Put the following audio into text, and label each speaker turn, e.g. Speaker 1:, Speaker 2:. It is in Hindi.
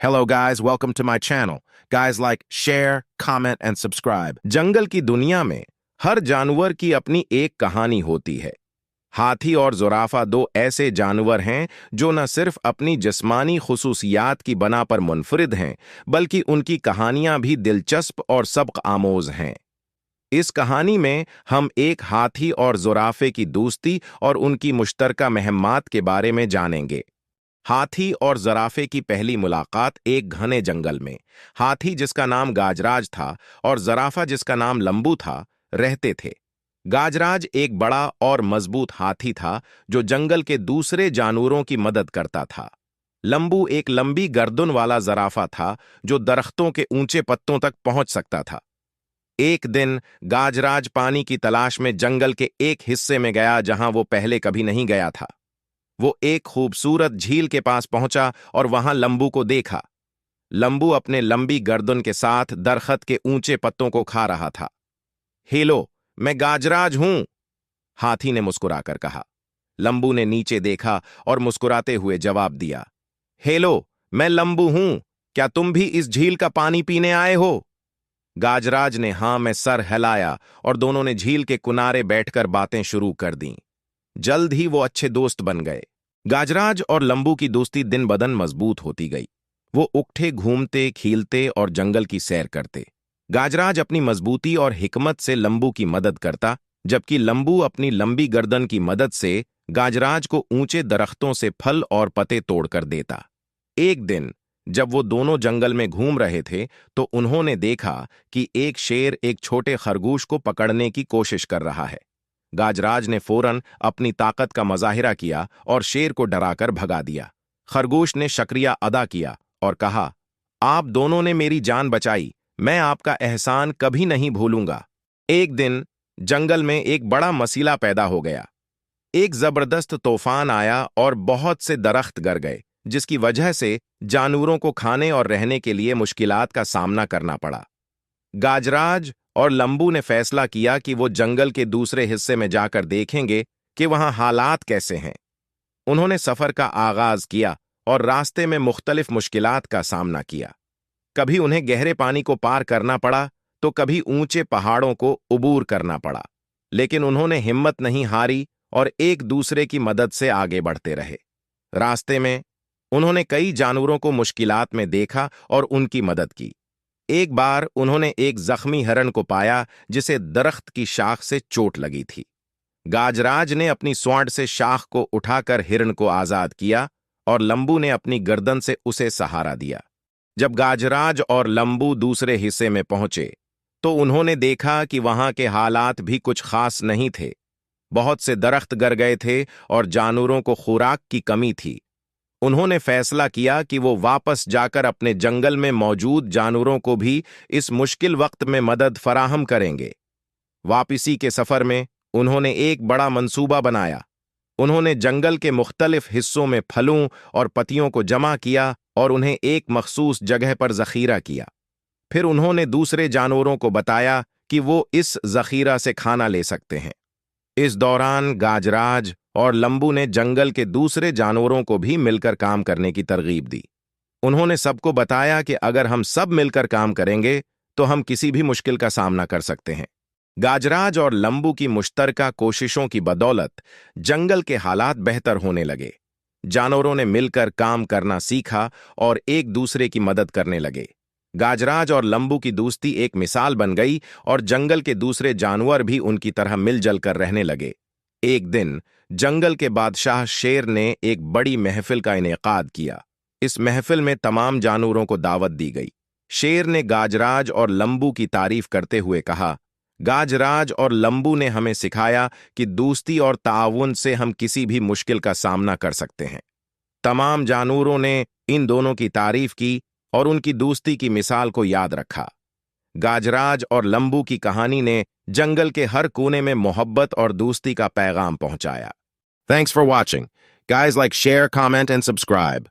Speaker 1: Hello guys, welcome to my channel. Guys like, share, comment and subscribe. जंगल की दुनिया में हर जानवर की अपनी एक कहानी होती है। हाथी और ज़ुराफ़ा दो ऐसे जानवर हैं जो न सिर्फ अपनी जिस्मानी खुसूसियात की बना पर मुनफरिद हैं, बल्कि उनकी कहानियां भी दिलचस्प और सबक आमोज हैं। इस कहानी में हम एक हाथी और ज़ुराफ़े की दोस्ती और उनकी मुश्तरका महम्मात के बारे में जानेंगे। हाथी और ज़राफ़े की पहली मुलाकात एक घने जंगल में। हाथी, जिसका नाम गाजराज था, और ज़राफ़ा, जिसका नाम लंबू था, रहते थे। गाजराज एक बड़ा और मजबूत हाथी था जो जंगल के दूसरे जानवरों की मदद करता था। लंबू एक लंबी गर्दन वाला ज़राफ़ा था जो दरख्तों के ऊंचे पत्तों तक पहुंच सकता था। एक दिन गाजराज पानी की तलाश में जंगल के एक हिस्से में गया जहां वो पहले कभी नहीं गया था। वो एक खूबसूरत झील के पास पहुंचा और वहां लंबू को देखा। लंबू अपने लंबी गर्दन के साथ दरख्त के ऊंचे पत्तों को खा रहा था। हेलो, मैं गाजराज हूं, हाथी ने मुस्कुराकर कहा। लंबू ने नीचे देखा और मुस्कुराते हुए जवाब दिया, हेलो, मैं लंबू हूं, क्या तुम भी इस झील का पानी पीने आए हो? गाजराज ने हां में सर हिलाया और दोनों ने झील के किनारे बैठकर बातें शुरू कर दीं। जल्द ही वो अच्छे दोस्त बन गए। गाजराज और लंबू की दोस्ती दिन बदन मजबूत होती गई। वो उकठे घूमते, खीलते और जंगल की सैर करते। गाजराज अपनी मजबूती और हिकमत से लंबू की मदद करता, जबकि लंबू अपनी लंबी गर्दन की मदद से गाजराज को ऊंचे दरख्तों से फल और पत्ते तोड़कर देता। एक दिन जब वो दोनों जंगल में घूम रहे थे तो उन्होंने देखा कि एक शेर एक छोटे खरगोश को पकड़ने की कोशिश कर रहा है। गाजराज ने फौरन अपनी ताकत का मजाहिरा किया और शेर को डराकर भगा दिया। खरगोश ने शुक्रिया अदा किया और कहा, आप दोनों ने मेरी जान बचाई, मैं आपका एहसान कभी नहीं भूलूंगा। एक दिन जंगल में एक बड़ा मसला पैदा हो गया। एक जबरदस्त तूफान आया और बहुत से दरख्त गिर गए, जिसकी वजह से जानवरों को खाने और रहने के लिए मुश्किलात का सामना करना पड़ा। गाजराज और लंबू ने फैसला किया कि वो जंगल के दूसरे हिस्से में जाकर देखेंगे कि वहां हालात कैसे हैं। उन्होंने सफर का आगाज किया और रास्ते में मुख्तलिफ मुश्किलात का सामना किया। कभी उन्हें गहरे पानी को पार करना पड़ा तो कभी ऊंचे पहाड़ों को उबूर करना पड़ा, लेकिन उन्होंने हिम्मत नहीं हारी और एक दूसरे की मदद से आगे बढ़ते रहे। रास्ते में उन्होंने कई जानवरों को मुश्किलात में देखा और उनकी मदद की। एक बार उन्होंने एक जख्मी हिरण को पाया जिसे दरख्त की शाख से चोट लगी थी। गाजराज ने अपनी स्वांड से शाख को उठाकर हिरण को आजाद किया और लंबू ने अपनी गर्दन से उसे सहारा दिया। जब गाजराज और लंबू दूसरे हिस्से में पहुंचे तो उन्होंने देखा कि वहां के हालात भी कुछ खास नहीं थे। बहुत से दरख्त गिर गए थे और जानवरों को खुराक की कमी थी। उन्होंने फैसला किया कि वो वापस जाकर अपने जंगल में मौजूद जानवरों को भी इस मुश्किल वक्त में मदद फराहम करेंगे। वापसी के सफर में उन्होंने एक बड़ा मंसूबा बनाया। उन्होंने जंगल के मुख्तलिफ हिस्सों में फलों और पत्तियों को जमा किया और उन्हें एक मखसूस जगह पर जखीरा किया। फिर उन्होंने दूसरे जानवरों को बताया कि वो इस जखीरा से खाना ले सकते हैं। इस दौरान गाजराज और लंबू ने जंगल के दूसरे जानवरों को भी मिलकर काम करने की तरगीब दी। उन्होंने सबको बताया कि अगर हम सब मिलकर काम करेंगे तो हम किसी भी मुश्किल का सामना कर सकते हैं। गाजराज और लंबू की मुश्तरका कोशिशों की बदौलत जंगल के हालात बेहतर होने लगे। जानवरों ने मिलकर काम करना सीखा और एक दूसरे की मदद करने लगे। गाजराज और लंबू की दोस्ती एक मिसाल बन गई और जंगल के दूसरे जानवर भी उनकी तरह मिलजुल कर रहने लगे। एक दिन जंगल के बादशाह शेर ने एक बड़ी महफिल का इनेकाद किया। इस महफिल में तमाम जानवरों को दावत दी गई। शेर ने गाजराज और लंबू की तारीफ करते हुए कहा, गाजराज और लंबू ने हमें सिखाया कि दोस्ती और ताउन से हम किसी भी मुश्किल का सामना कर सकते हैं। तमाम जानवरों ने इन दोनों की तारीफ की और उनकी दोस्ती की मिसाल को याद रखा। गाजराज और लंबू की कहानी ने जंगल के हर कोने में मोहब्बत और दोस्ती का पैगाम पहुंचाया। Thanks for watching. Guys like, share, comment and subscribe.